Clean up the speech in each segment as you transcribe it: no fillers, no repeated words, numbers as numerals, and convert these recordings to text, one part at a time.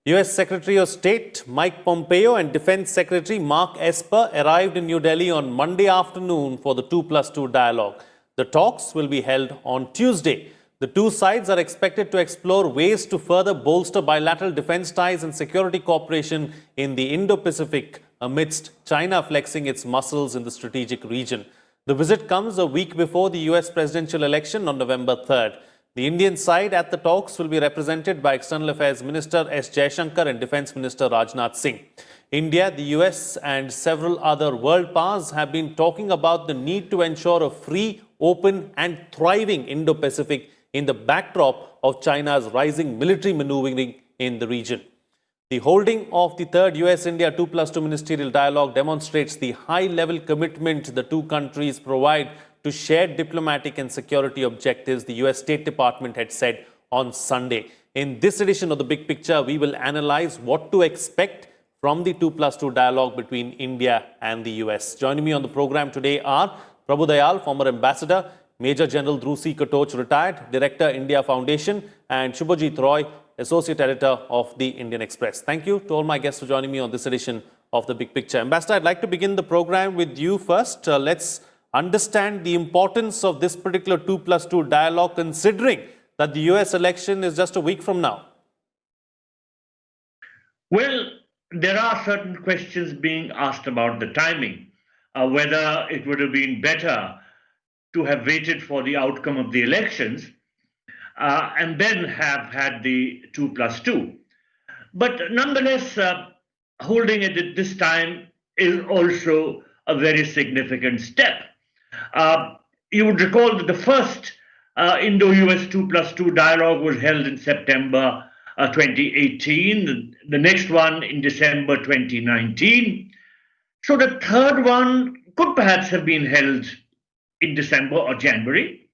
US Secretary of State Mike Pompeo and Defense Secretary Mark Esper arrived in New Delhi on Monday afternoon for the 2+2 dialogue. The talks will be held on Tuesday. The two sides are expected to explore ways to further bolster bilateral defense ties and security cooperation in the Indo-Pacific amidst China flexing its muscles in the strategic region. The visit comes a week before the US presidential election on November 3rd. The Indian side at the talks will be represented by External Affairs Minister S. Jaishankar and Defence Minister Rajnath Singh. India, the US and several other world powers have been talking about the need to ensure a free, open and thriving Indo-Pacific in the backdrop of China's rising military maneuvering in the region. The holding of the third US-India 2+2 ministerial dialogue demonstrates the high-level commitment the two countries provide to shared diplomatic and security objectives, the US State Department had said on Sunday. In this edition of The Big Picture, we will analyze what to expect from the 2+2 dialogue between India and the US. Joining me on the program today are Prabhu Dayal, former ambassador, Major General Dhruv C. Katoch, retired, Director, India Foundation, and Shubhajit Roy, Associate Editor of the Indian Express. Thank you to all my guests for joining me on this edition of The Big Picture. Ambassador, I'd like to begin the program with you first. Let's understand the importance of this particular 2+2 dialogue, considering that the US election is just a week from now. Well, there are certain questions being asked about the timing, whether it would have been better to have waited for the outcome of the elections and then have had the 2+2. But nonetheless, holding it at this time is also a very significant step. You would recall that the first Indo-US 2+2 dialogue was held in September 2018, the next one in December 2019. So the third one could perhaps have been held in December or January,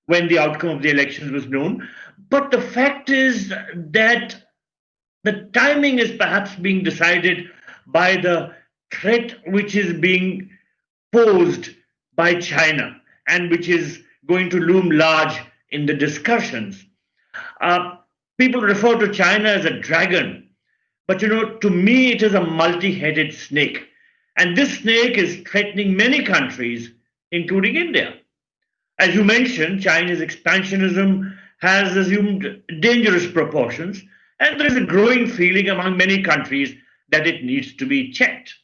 when the outcome of the elections was known. But the fact is that the timing is perhaps being decided by the threat which is being posed by China and which is going to loom large in the discussions. People refer to China as a dragon, but to me it is a multi-headed snake. And this snake is threatening many countries, including India. As you mentioned, China's expansionism has assumed dangerous proportions, and there is a growing feeling among many countries that it needs to be checked.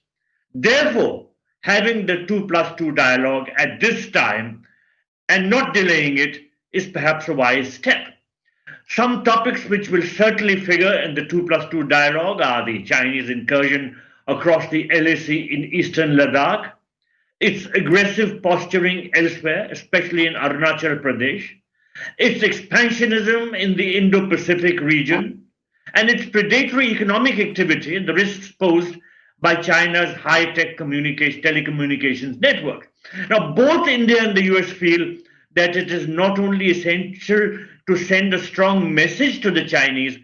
Therefore, having the 2+2 dialogue at this time and not delaying it is perhaps a wise step. Some topics which will certainly figure in the 2+2 dialogue are the Chinese incursion across the LAC in eastern Ladakh, its aggressive posturing elsewhere, especially in Arunachal Pradesh, its expansionism in the Indo-Pacific region, and its predatory economic activity and the risks posed by China's high-tech telecommunications network. Now, both India and the US feel that it is not only essential to send a strong message to the Chinese,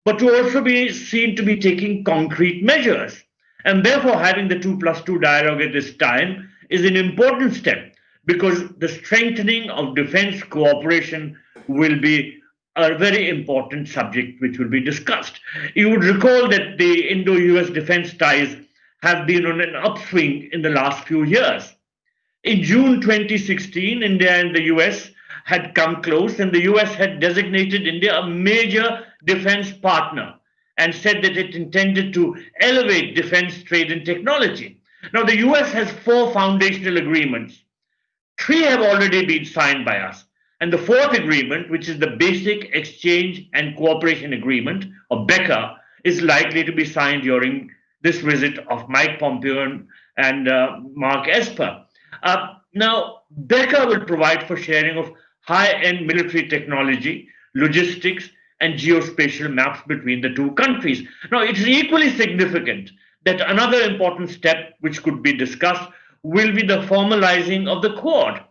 but to also be seen to be taking concrete measures. And therefore, having the 2+2 dialogue at this time is an important step, because the strengthening of defense cooperation will be a very important subject which will be discussed. You would recall that the Indo-US defense ties have been on an upswing in the last few years. In June 2016, India and the US had come close, and the US had designated India a major defense partner and said that it intended to elevate defense trade and technology. Now, the US has 4 foundational agreements. 3 have already been signed by us. And the 4th agreement, which is the Basic Exchange and Cooperation Agreement, or BECA, is likely to be signed during this visit of Mike Pompeo and Mark Esper. Now, BECA will provide for sharing of high-end military technology, logistics, and geospatial maps between the two countries. Now, it's equally significant that another important step which could be discussed will be the formalizing of the Quad.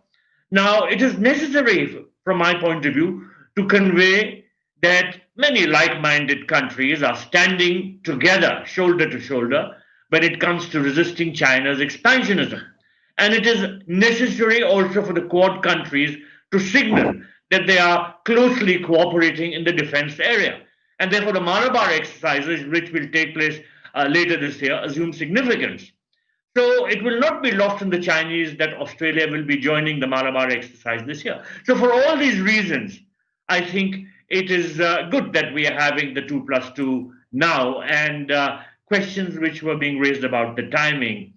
Now, it is necessary, from my point of view, to convey that many like-minded countries are standing together, shoulder to shoulder, when it comes to resisting China's expansionism. And it is necessary also for the Quad countries to signal that they are closely cooperating in the defense area. And therefore, the Malabar exercises, which will take place later this year, assume significance. So it will not be lost on the Chinese that Australia will be joining the Malabar exercise this year. So for all these reasons, I think it is good that we are having the 2+2 now, and questions which were being raised about the timing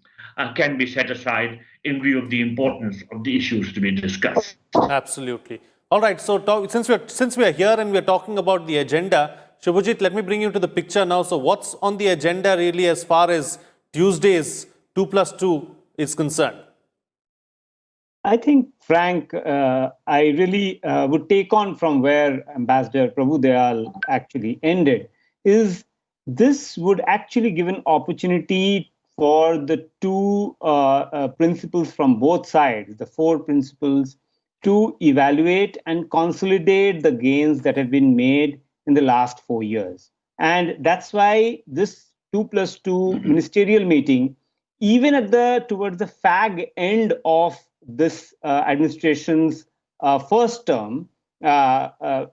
can be set aside in view of the importance of the issues to be discussed. Absolutely. All right. So since we are here and we are talking about the agenda, Shubhajit, let me bring you to the picture now. So what's on the agenda really as far as Tuesday's 2+2 is concerned? I think, Frank, I really would take on from where Ambassador Prabhu Dayal actually ended, is this would actually give an opportunity for the two principles from both sides, the four principles, to evaluate and consolidate the gains that have been made in the last 4 years. And that's why this 2+2 ministerial meeting, even towards the fag end of this administration's first term,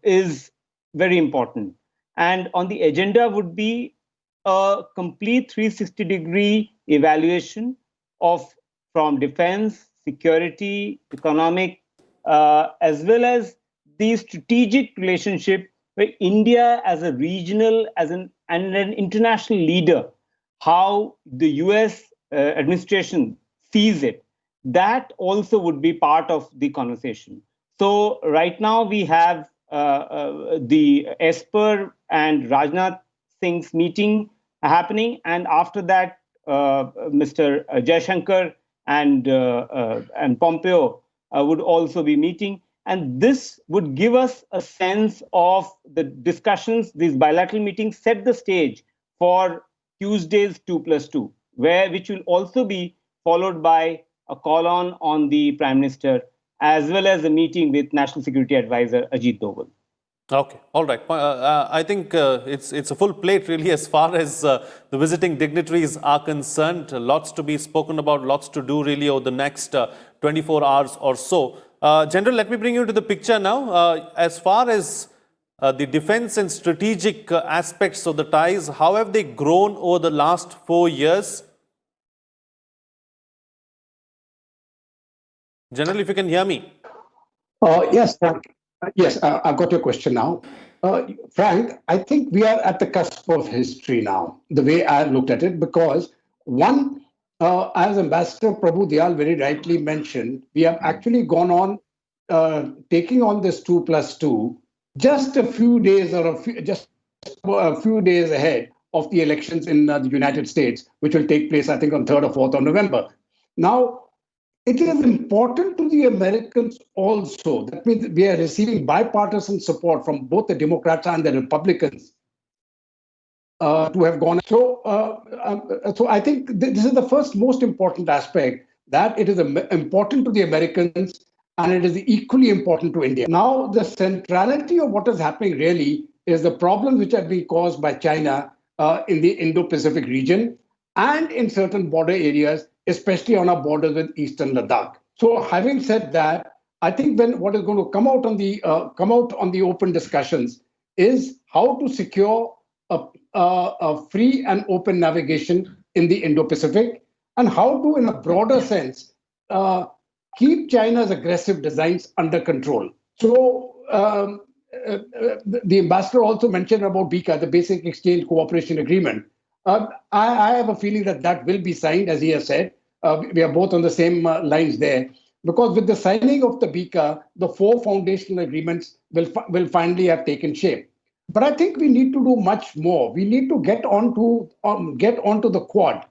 is very important. And on the agenda would be a complete 360-degree evaluation from defense, security, economic, as well as the strategic relationship where India as a regional and an international leader, how the US administration sees it, that also would be part of the conversation. So right now we have the Esper and Rajnath Singh's meeting happening, and after that Mr. Jaishankar and Pompeo would also be meeting. And this would give us a sense of the discussions. These bilateral meetings set the stage for Tuesday's 2+2, which will also be followed by a call on the Prime Minister, as well as a meeting with National Security Advisor Ajit Doval. Okay, all right. I think it's a full plate really as far as the visiting dignitaries are concerned. Lots to be spoken about, lots to do really over the next 24 hours or so. General, let me bring you to the picture now. As far as the defense and strategic aspects of the ties, how have they grown over the last 4 years? General, if you can hear me. Yes, Frank. Yes, I've got your question now. Frank, I think we are at the cusp of history now, the way I looked at it, because one, as Ambassador Prabhu Dayal very rightly mentioned, we have actually gone on taking on this 2+2 just a few days just a few days ahead of the elections in the United States, which will take place, I think, on 3rd or 4th of November. Now, it is important to the Americans also that we are receiving bipartisan support from both the Democrats and the Republicans to have gone. So I think this is the first most important aspect, that it is important to the Americans and it is equally important to India. Now, the centrality of what is happening really is the problems which have been caused by China in the Indo-Pacific region and in certain border areas, especially on our borders with Eastern Ladakh. So, having said that, I think what is going to come out on the open discussions is how to secure a free and open navigation in the Indo-Pacific, and how to, in a broader sense, keep China's aggressive designs under control. So, the ambassador also mentioned about BICA, the Basic Exchange Cooperation Agreement. I have a feeling that will be signed, as he has said. We are both on the same lines there, because with the signing of the BICA, the 4 foundational agreements will finally have taken shape. But I think we need to do much more. We need to get onto the Quad,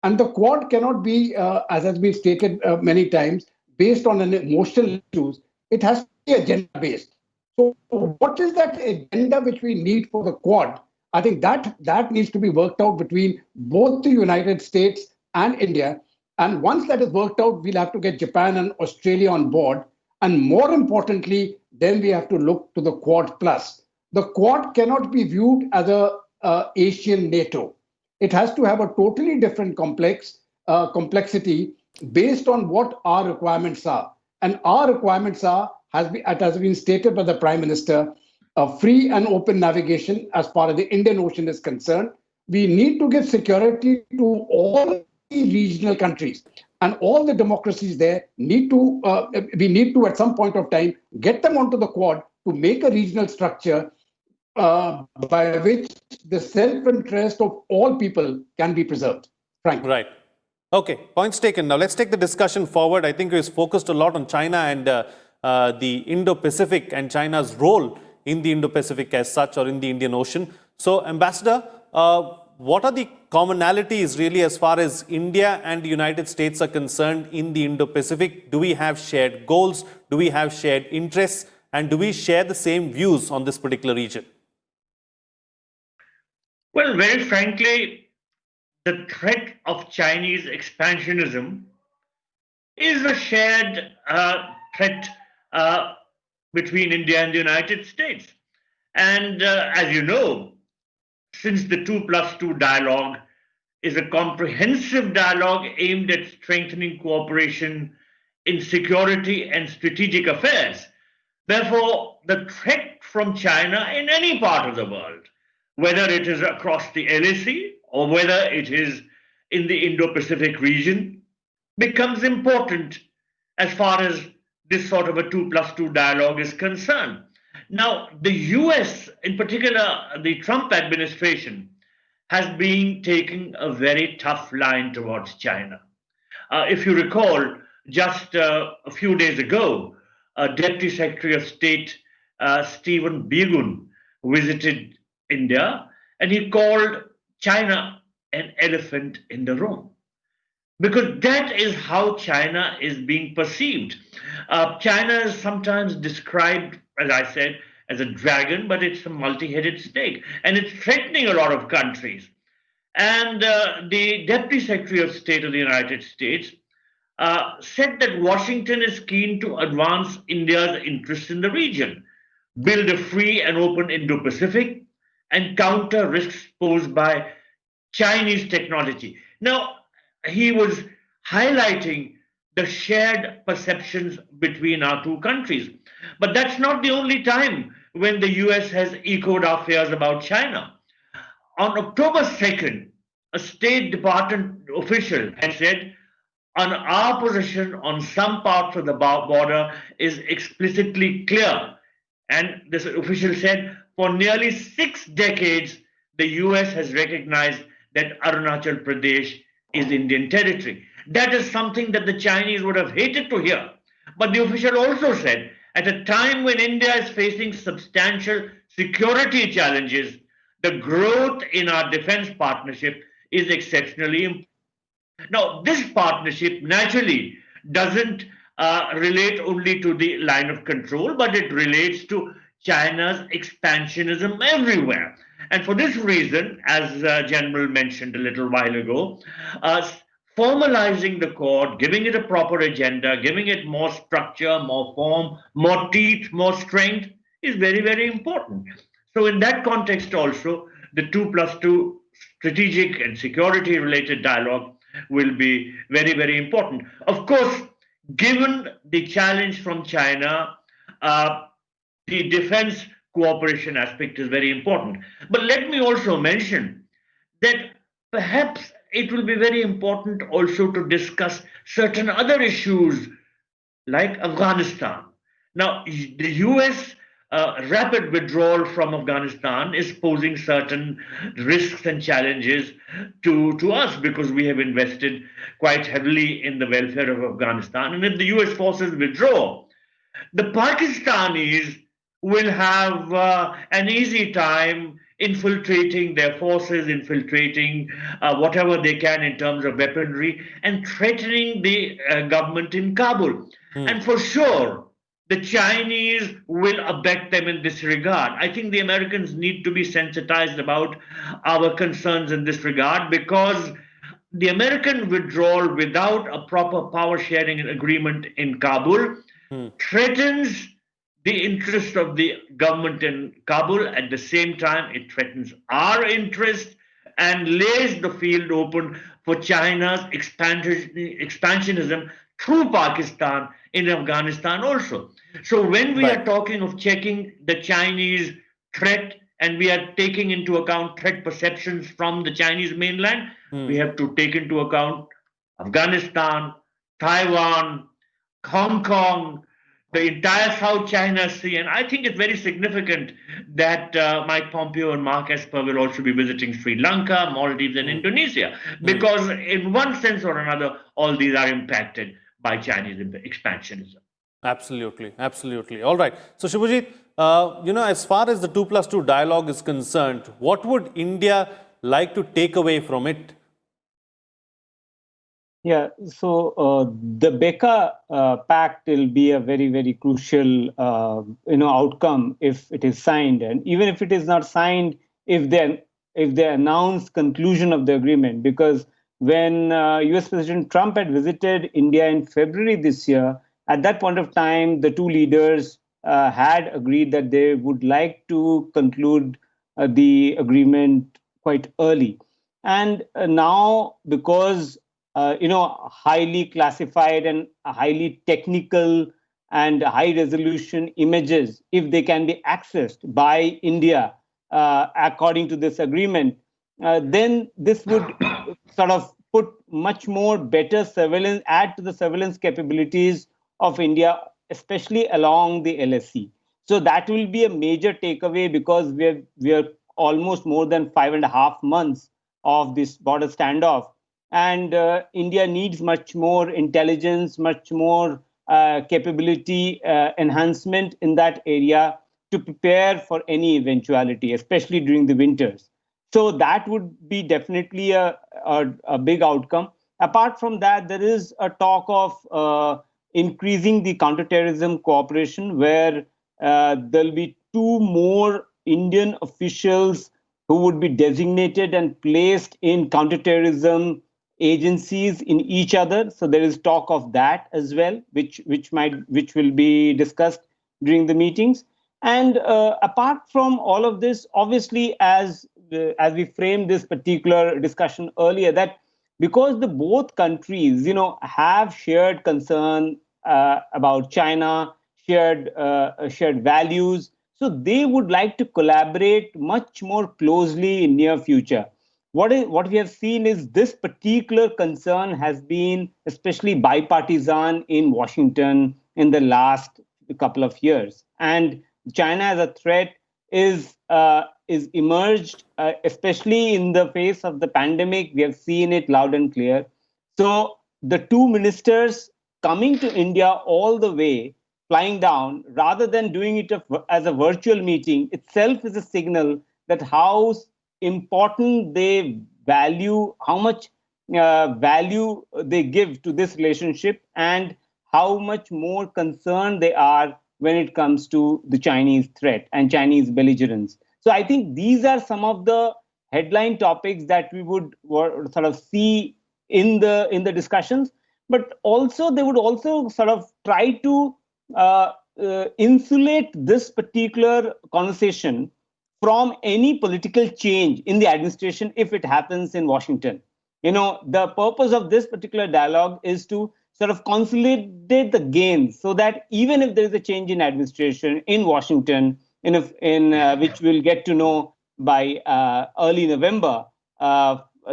and the Quad cannot be, as has been stated many times, based on an emotional issues. It has to be agenda-based. So, what is that agenda which we need for the Quad? I think that needs to be worked out between both the United States and India. And once that is worked out, we'll have to get Japan and Australia on board. And more importantly, then we have to look to the Quad Plus. The Quad cannot be viewed as a Asian NATO. It has to have a totally different complexity based on what our requirements are. And our requirements are, as has been stated by the Prime Minister, free and open navigation as far as the Indian Ocean is concerned. We need to give security to all the regional countries, and all the democracies there need to, we need to at some point of time get them onto the Quad to make a regional structure by which the self-interest of all people can be preserved. Frank. Right. Okay, points taken. Now let's take the discussion forward. I think it was focused a lot on China and the Indo-Pacific and China's role in the Indo-Pacific as such, or in the Indian Ocean. So, Ambassador, what are the commonalities really as far as India and the United States are concerned in the Indo-Pacific? Do we have shared goals? Do we have shared interests? And do we share the same views on this particular region? Well, very frankly, the threat of Chinese expansionism is a shared threat between India and the United States. And as you know, since the 2+2 dialogue is a comprehensive dialogue aimed at strengthening cooperation in security and strategic affairs, therefore, the threat from China in any part of the world, whether it is across the LAC or whether it is in the Indo-Pacific region, becomes important as far as this sort of a 2+2 dialogue is concerned. Now, the US, in particular, the Trump administration, has been taking a very tough line towards China. If you recall, just a few days ago, Deputy Secretary of State Stephen Biegun visited India, and he called China an elephant in the room. Because that is how China is being perceived. China is sometimes described, as I said, as a dragon, but it's a multi-headed snake, and it's threatening a lot of countries. And the Deputy Secretary of State of the United States said that Washington is keen to advance India's interests in the region, build a free and open Indo-Pacific, and counter risks posed by Chinese technology. Now, he was highlighting the shared perceptions between our two countries. But that's not the only time when the US has echoed our fears about China. On October 2nd, a State Department official had said, our position on some parts of the border is explicitly clear. And this official said, for nearly 6 decades, the US has recognized that Arunachal Pradesh is Indian territory. That is something that the Chinese would have hated to hear. But the official also said, at a time when India is facing substantial security challenges, the growth in our defense partnership is exceptionally important. Now, this partnership naturally doesn't relate only to the line of control, but it relates to China's expansionism everywhere. And for this reason, as General mentioned a little while ago, formalizing the Quad, giving it a proper agenda, giving it more structure, more form, more teeth, more strength is very, very important. So in that context also, the 2+2 strategic and security related dialogue will be very, very important. Of course, given the challenge from China, the defense cooperation aspect is very important. But let me also mention that perhaps it will be very important also to discuss certain other issues like Afghanistan. Now, the US rapid withdrawal from Afghanistan is posing certain risks and challenges to us because we have invested quite heavily in the welfare of Afghanistan. And if the US forces withdraw, the Pakistanis will have an easy time infiltrating their forces, infiltrating whatever they can in terms of weaponry, and threatening the government in Kabul. And for sure, the Chinese will abet them in this regard. I think the Americans need to be sensitized about our concerns in this regard, because the American withdrawal without a proper power sharing agreement in Kabul threatens the interest of the government in Kabul. At the same time, it threatens our interest and lays the field open for China's expansionism through Pakistan in Afghanistan also. So when we are talking of checking the Chinese threat and we are taking into account threat perceptions from the Chinese mainland, we have to take into account Afghanistan, Taiwan, Hong Kong, the entire South China Sea. And I think it's very significant that Mike Pompeo and Mark Esper will also be visiting Sri Lanka, Maldives, and Indonesia, because in one sense or another, all these are impacted by Chinese expansionism. Absolutely, absolutely. All right. So, Shubhajit, as far as the 2+2 dialogue is concerned, what would India like to take away from it? Yeah, so the Becca Pact will be a very, very crucial, outcome if it is signed, and even if it is not signed, if they announce conclusion of the agreement, because when U.S. President Trump had visited India in February this year, at that point of time, the two leaders had agreed that they would like to conclude the agreement quite early, and now because highly classified and highly technical and high resolution images, if they can be accessed by India according to this agreement, then this would sort of put much more better surveillance, add to the surveillance capabilities of India, especially along the LSC. So that will be a major takeaway, because we are almost more than 5.5 months of this border standoff. And India needs much more intelligence, much more capability enhancement in that area to prepare for any eventuality, especially during the winters. So that would be definitely a big outcome. Apart from that, there is a talk of increasing the counterterrorism cooperation, where there'll be 2 more Indian officials who would be designated and placed in counterterrorism agencies in each other. So there is talk of that as well, which will be discussed during the meetings. And apart from all of this, obviously, as we framed this particular discussion earlier, that because the both countries, have shared concern about China, shared values, so they would like to collaborate much more closely in near future. What we have seen is this particular concern has been especially bipartisan in Washington in the last couple of years, and China as a threat is emerged, especially in the face of the pandemic. We have seen it loud and clear. So the two ministers coming to India all the way, flying down, rather than doing it as a virtual meeting, itself is a signal that how important they value, how much value they give to this relationship, and how much more concerned they are when it comes to the Chinese threat and Chinese belligerence. So I think these are some of the headline topics that we would sort of see in the discussions. But also they would also sort of try to insulate this particular conversation from any political change in the administration if it happens in Washington. The purpose of this particular dialogue is to sort of consolidate the gains, so that even if there is a change in administration in Washington, which we'll get to know by early November,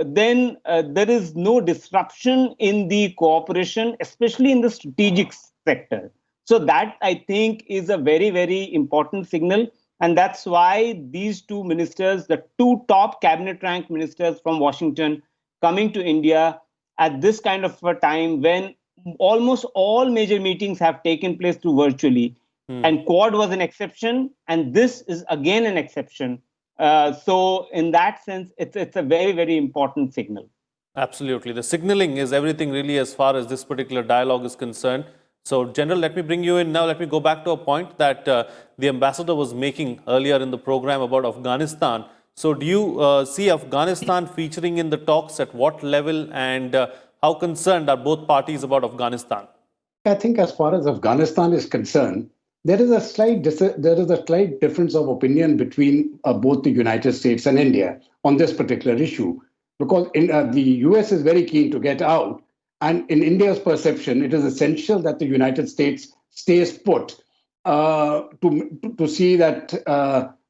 then there is no disruption in the cooperation, especially in the strategic sector. So that, I think, is a very, very important signal. And that's why these two ministers, the two top cabinet rank ministers from Washington, coming to India at this kind of a time when almost all major meetings have taken place through virtually. And Quad was an exception, and this is again an exception. So in that sense, it's a very, very important signal. Absolutely. The signaling is everything really as far as this particular dialogue is concerned. So, General, let me bring you in now. Let me go back to a point that the ambassador was making earlier in the program about Afghanistan. So, do you see Afghanistan featuring in the talks? At what level, and how concerned are both parties about Afghanistan? I think as far as Afghanistan is concerned, there is a slight difference of opinion between both the United States and India on this particular issue, because the US is very keen to get out, And in India's perception, it is essential that the United States stays put to see that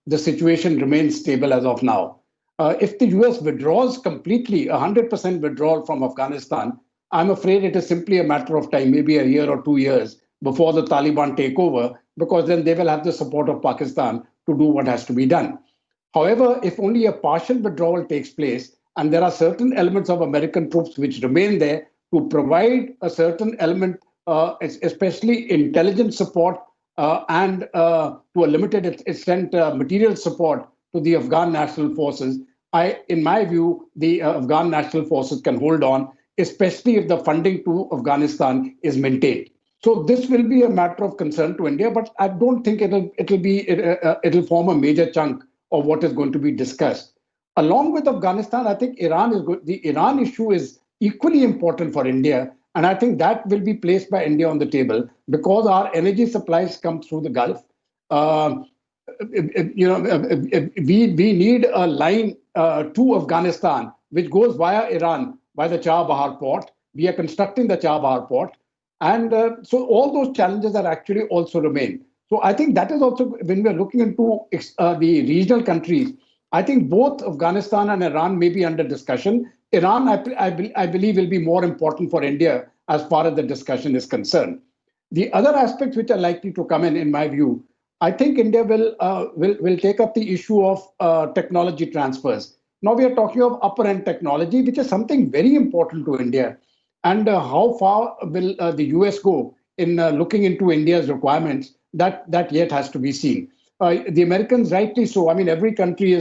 the situation remains stable as of now. If the US withdraws completely, 100% withdrawal from Afghanistan, I'm afraid it is simply a matter of time, maybe a year or 2 years before the Taliban take over, because then they will have the support of Pakistan to do what has to be done. However, if only a partial withdrawal takes place, and there are certain elements of American troops which remain there to provide a certain element, especially intelligence support and to a limited extent material support to the Afghan National Forces, in my view, the Afghan National Forces can hold on, especially if the funding to Afghanistan is maintained. So this will be a matter of concern to India, but I don't think it'll form a major chunk of what is going to be discussed. Along with Afghanistan, I think the Iran issue is equally important for India, and I think that will be placed by India on the table because our energy supplies come through the Gulf. We need a line to Afghanistan which goes via Iran by the Chabahar port. We are constructing the Chabahar port. And so all those challenges are actually also remain. So I think that is also, when we're looking into the regional countries, I think both Afghanistan and Iran may be under discussion. Iran, I believe, will be more important for India as far as the discussion is concerned. The other aspects which are likely to come in my view, I think India will take up the issue of technology transfers. Now we are talking of upper end technology, which is something very important to India. And how far will the US go in looking into India's requirements? That yet has to be seen. The Americans, rightly so. I mean, every country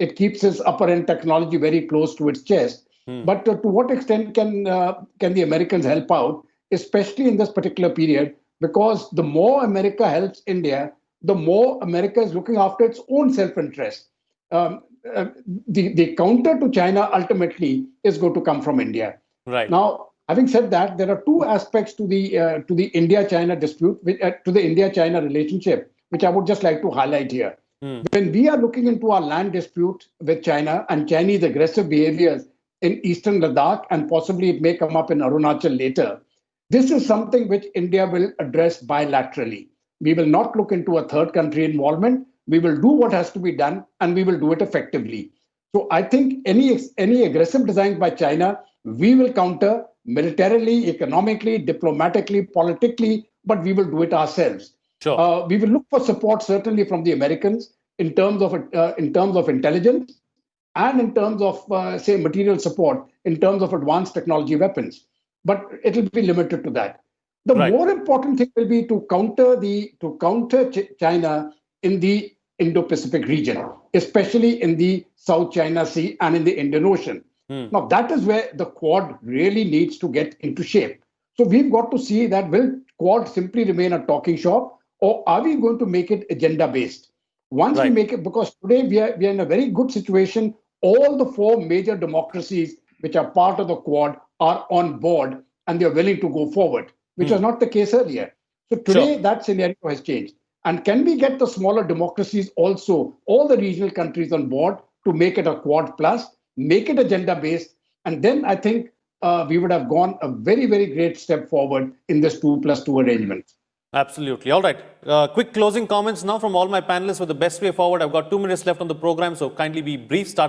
it keeps its upper end technology very close to its chest. But to what extent can the Americans help out, especially in this particular period? Because the more America helps India, the more America is looking after its own self-interest. The counter to China ultimately is going to come from India. Right. Now, having said that, there are two aspects to the India-China dispute, to the India-China relationship, which I would just like to highlight here. When we are looking into our land dispute with China and Chinese aggressive behaviors in eastern Ladakh, and possibly it may come up in Arunachal later, this is something which India will address bilaterally. We will not look into a third country involvement. We will do what has to be done, and we will do it effectively. So I think any aggressive designs by China, we will counter militarily, economically, diplomatically, politically, but we will do it ourselves. Sure. We will look for support certainly from the Americans in terms of intelligence and in terms of say material support in terms of advanced technology weapons. But it will be limited to that. The more important thing will be to counter China in the Indo-Pacific region, especially in the South China Sea and in the Indian Ocean. Now, that is where the Quad really needs to get into shape. So we've got to see that will Quad simply remain a talking shop, or are we going to make it agenda-based? Once we make it, because today we are in a very good situation. All the four major democracies which are part of the Quad are on board and they're willing to go forward, which was not the case earlier. So today that scenario has changed. And can we get the smaller democracies also, all the regional countries on board to make it a Quad plus, make it agenda-based, and then I think we would have gone a very, very great step forward in this 2+2 arrangement. Absolutely. All right. Quick closing comments now from all my panelists for the best way forward. I've got 2 minutes left on the program, so kindly be brief. Start.